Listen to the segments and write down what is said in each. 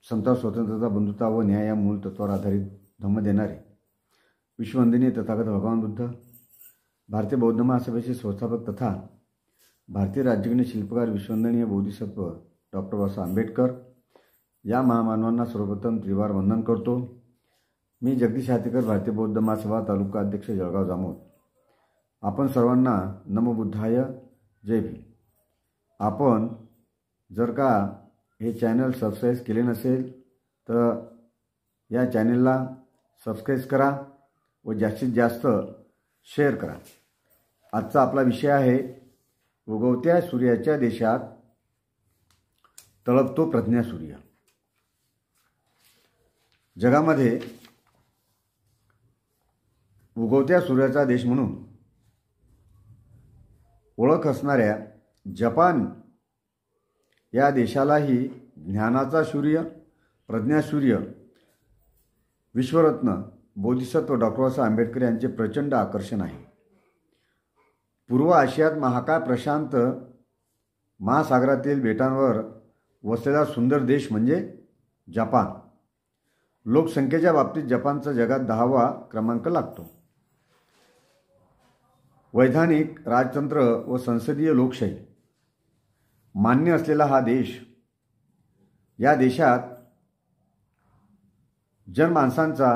समता, स्वतंत्रता, बंधुता व न्याय या मूल तत्वावर आधारित धम्म देणारे विश्ववंदनीय तथागत भगवान बुद्ध, भारतीय बौद्ध महासभेचे संस्थापक तथा भारतीय राज्यगणित शिल्पकार विश्ववंदनीय बोधिसत्व डॉक्टर बाबासाहेब आंबेडकर या महामानवांना सर्वप्रथम त्रिवार वंदन करतो। मी जगदीश हातेकर, भारतीय बौद्ध महासभा, तालुका अध्यक्ष, जळगाव जामोद। आपण सर्वांना नमो बुद्धाय, जय भीम। आपण जर का हे चॅनल सबस्क्राईब केले नसेल तर या चॅनलला सबस्क्राईब करा व जास्तीत जास्त शेअर करा। आजचा आपला विषय आहे उगवत्या सूर्याच्या देशात तळपतो प्रज्ञासूर्य। जगामध्ये उगवत्या सूर्याचा देश म्हणून ओळख असणाऱ्या जपान या देशालाही ज्ञानाचा सूर्य, प्रज्ञासूर्य, विश्वरत्न बोधिसत्व डॉक्टर बाबासाहेब आंबेडकर यांचे प्रचंड आकर्षण आहे। पूर्व आशियात महाकाय प्रशांत महासागरातील बेटांवर वसलेला सुंदर देश म्हणजे जपान। लोकसंख्येच्या बाबतीत जपानचा जगात 10वा क्रमांक लागतो। वैधानिक राजतंत्र व संसदीय लोकशाही मान्य असलेला हा देश, या देशात जनमानसांचा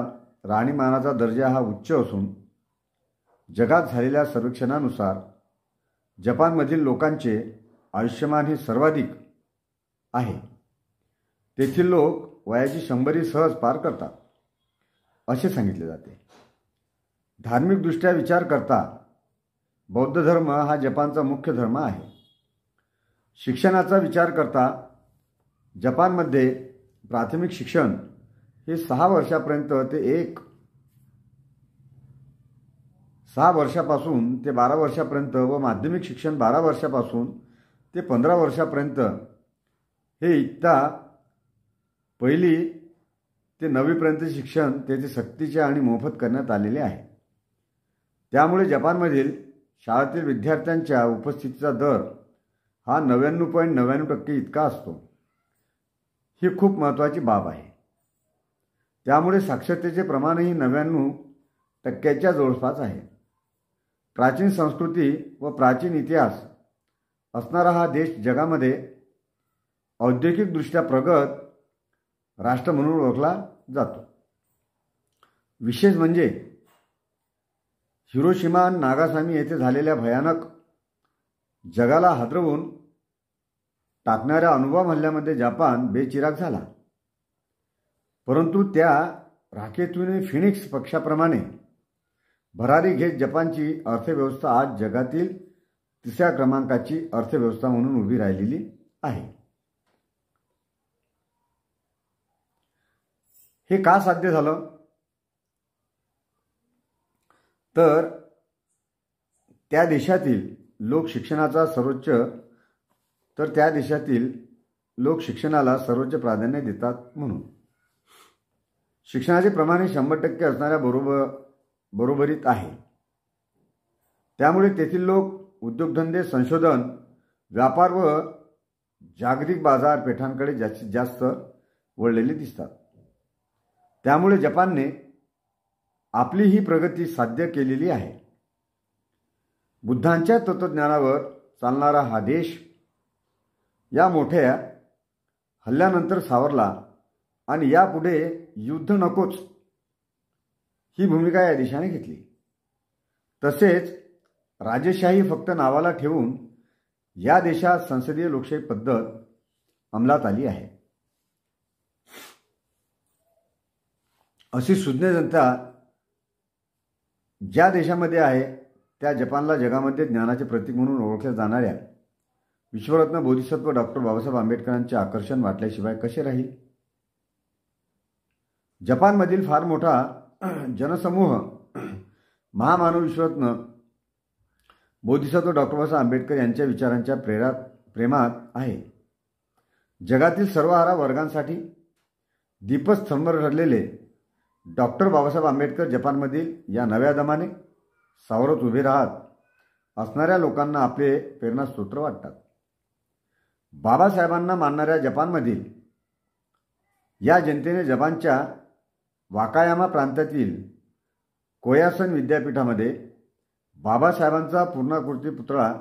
राहणीमानाचा दर्जा हा उच्च असून जगात झालेल्या सर्वेक्षणानुसार जपानमधील लोकांचे आयुष्यमान हे सर्वाधिक आहे। तेथील लोक वयाची 100 सहज पार करतात असे सांगितले जाते। धार्मिकदृष्ट्या विचार करता बौद्ध धर्म हा जपानचा मुख्य धर्म आहे। शिक्षणाचा विचार करता जपानमध्ये प्राथमिक शिक्षण हे 6 वर्षापर्यंत ते 6 वर्षापासून ते 12 वर्षापर्यंत व माध्यमिक शिक्षण 12 वर्षापासून ते 15 वर्षापर्यंत हे इयत्ता 1ली ते 9वीपर्यंत शिक्षण तेथे सक्तीचे आणि मोफत करण्यात आलेले आहे। त्यामुळे जपानमधील शाळेतील विद्यार्थ्यांच्या उपस्थितीचा दर हा 99.99% इतका असतो। ही खूप महत्त्वाची बाब आहे। त्यामुळे साक्षरतेचे प्रमाणही 99% जवळपास आहे। प्राचीन संस्कृती व प्राचीन इतिहास असणारा हा देश जगामध्ये औद्योगिकदृष्ट्या प्रगत राष्ट्र म्हणून ओळखला जातो। विशेष म्हणजे हिरोशिमा नागासाकी येथे झालेल्या भयानक, जगाला हादरवून टाकणाऱ्या अणुबॉम्ब हल्ल्यामध्ये जपान बेचिराग झाला। परंतु त्या राखेतून फिनिक्स पक्षाप्रमाणे भरारी घेत जपानची अर्थव्यवस्था आज जगातील 3ऱ्या क्रमांकाची अर्थव्यवस्था म्हणून उभी राहिलेली आहे। हे का साध्य झालं? तर त्या देशातील लोक शिक्षणाचा शिक्षणाला सर्वोच्च प्राधान्य देतात म्हणून। शिक्षणाचे प्रमाण हे 100% असणाऱ्या बरोबरीत आहे। त्यामुळे तेथील लोक उद्योगधंदे, संशोधन, व्यापार व जागतिक बाजारपेठांकडे जास्तीत जास्त वळलेले दिसतात। त्यामुळे जपानने आपली ही प्रगती साध्य केलेली आहे। बुद्धांच्या तत्त्वज्ञानावर चालणारा हा देश या मोठ्या हल्ल्यानंतर सावरला आणि यापुढे युद्ध नकोच ही भूमिका या देशाने घेतली। तसेच राजेशाही फक्त नावाला ठेवून या देशात संसदीय लोकशाही पद्धत अंमलात आली आहे। अशी सुज्ञ जनता ज्या देशामध्ये आहे त्या जपानला जगामध्ये ज्ञानाचे प्रतीक म्हणून ओळखल्या जाणाऱ्या विश्वरत्न बोधिसत्व डॉक्टर बाबासाहेब आंबेडकरांचे आकर्षण वाटल्याशिवाय कसे राहील? जपानमधील फार मोठा जनसमूह महामानव विश्वरत्न बोधिसत्व डॉक्टर बाबासाहेब आंबेडकर यांच्या विचारांच्या प्रेमात आहे। जगातील सर्वहारा वर्गांसाठी दीपस्तंभ ठरलेले डॉक्टर बाबासाहेब आंबेडकर जपानमधील या नव्या दमाने सावरत उभे राहत असणाऱ्या लोकांना आपले प्रेरणास्त्रोत वाटतात। बाबासाहेबांना मानणाऱ्या जपानमधील या जनतेने जपानच्या वाकायामा प्रांतातील कोयासन विद्यापीठामध्ये बाबासाहेबांचा पूर्णाकृती पुतळा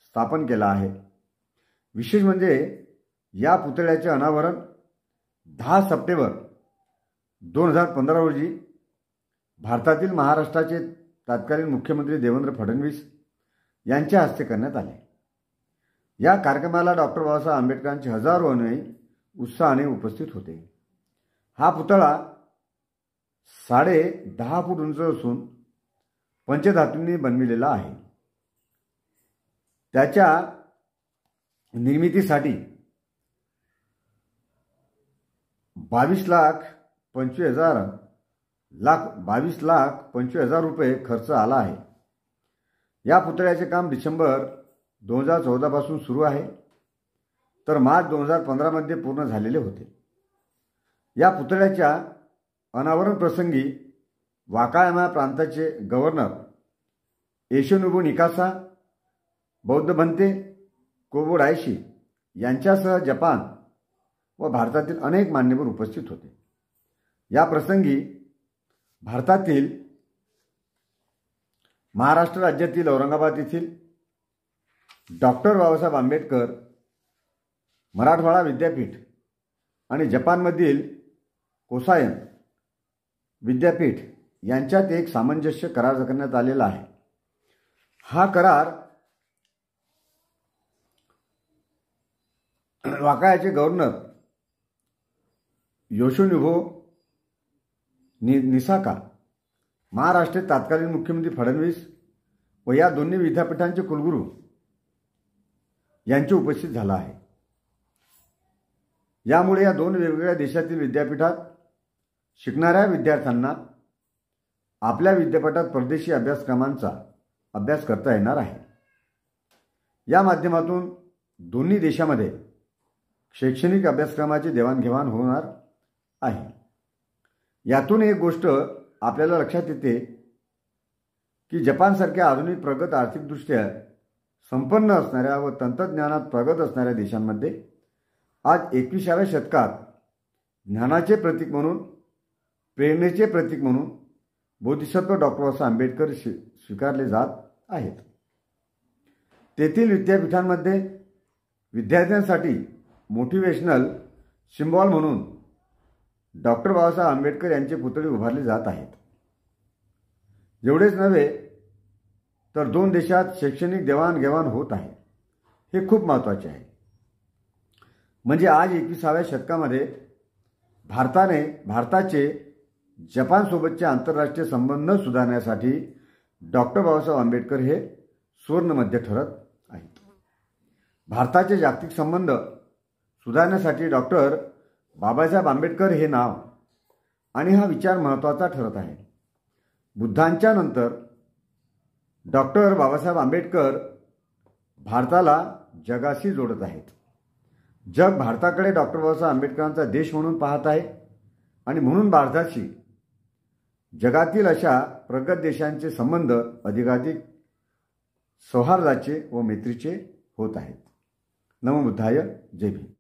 स्थापन केला आहे। विशेष म्हणजे या पुतळ्याचे अनावरण 10 सप्टेंबर 2015 रोजी भारतातील महाराष्ट्राचे तत्कालीन मुख्यमंत्री देवेंद्र फडणवीस यांच्या हस्ते करण्यात आले। या कार्यक्रमाला डॉक्टर बाबासाहेब आंबेडकरांचे हजारो अनुयायी उत्साहाने उपस्थित होते। हा पुतळा 10.5 फूट उंच असून पंचधातूंनी बनविलेला आहे। त्याच्या निर्मितीसाठी 22,25,000 रुपये खर्च आला आहे। या पुतळ्याचे काम डिसेंबर 2014 पासून सुरू आहे, तर मार्च 2015 मध्ये पूर्ण झालेले होते। या पुतळ्याच्या अनावरण प्रसंगी वाकायामा प्रांताचे गव्हर्नर योशिनोबु निकासा, बौद्ध भंते कोबोडायशी यांच्यासह जपान व भारतातील अनेक मान्यवर उपस्थित होते। या प्रसंगी भारतातील महाराष्ट्र राज्यातील औरंगाबाद येथील डॉक्टर बाबासाहेब आंबेडकर मराठवाडा विद्यापीठ आणि जपानमधील कोसायन विद्यापीठ यांच्यात एक सामंजस्य करार करण्यात आलेला आहे। हा करार वाकायाचे गव्हर्नर योशिनोबु निसाका, महाराष्ट्राचे तत्कालीन मुख्यमंत्री फडणवीस व या दोन्ही विद्यापीठांचे कुलगुरू यांची उपस्थित झाला आहे। यामुळे या दोन वेगवेगळ्या देशातील विद्यापीठात शिकणाऱ्या विद्यार्थ्यांना आपल्या विद्यापीठात परदेशी अभ्यासक्रमांचा अभ्यास करता येणार आहे। या माध्यमातून दोन्ही देशांमध्ये शैक्षणिक अभ्यासक्रमाची देवाणघेवाण होणार आहे। यातून एक गोष्ट आपल्याला लक्षात येते की जपानसारख्या आधुनिक प्रगत आर्थिकदृष्ट्या संपन्न असणाऱ्या व तंत्रज्ञानात प्रगत असणाऱ्या देशांमध्ये आज 21व्या शतकात ज्ञानाचे प्रतीक म्हणून, प्रेरणेचे प्रतीक म्हणून बोधिसत्व डॉक्टर बाबासाहेब आंबेडकर स्वीकारले जात आहेत। तेथील विद्यापीठांमध्ये विद्यार्थ्यांसाठी मोटिवेशनल सिम्बॉल म्हणून डॉक्टर बाबासाहेब आंबेडकर यांचे पुतळे उभारले जात आहेत। एवढेच नव्हे तर दोन देशात शैक्षणिक देवाणघेवाण होत आहे, हे खूप महत्त्वाचे आहे। म्हणजे आज 21व्या शतकामध्ये भारताचे जपानसोबतचे आंतरराष्ट्रीय संबंध सुधारण्यासाठी डॉक्टर बाबासाहेब आंबेडकर हे सुवर्णमध्य ठरत आहेत। भारताचे जागतिक संबंध सुधारण्यासाठी डॉक्टर बाबासाहेब आंबेडकर हे नाव आणि हा विचार महत्त्वाचा ठरत आहे। बुद्धांच्या नंतर डॉक्टर बाबासाहेब आंबेडकर भारताला जगाशी जोडत आहेत। जग भारताकडे डॉक्टर बाबासाहेब आंबेडकरांचा देश म्हणून पाहत आहे आणि म्हणून भारताशी जगातील अशा प्रगत देशांचे संबंध अधिकाधिक सौहार्दाचे व मैत्रीचे होत आहेत। नमो बुद्धाय, जय भीम।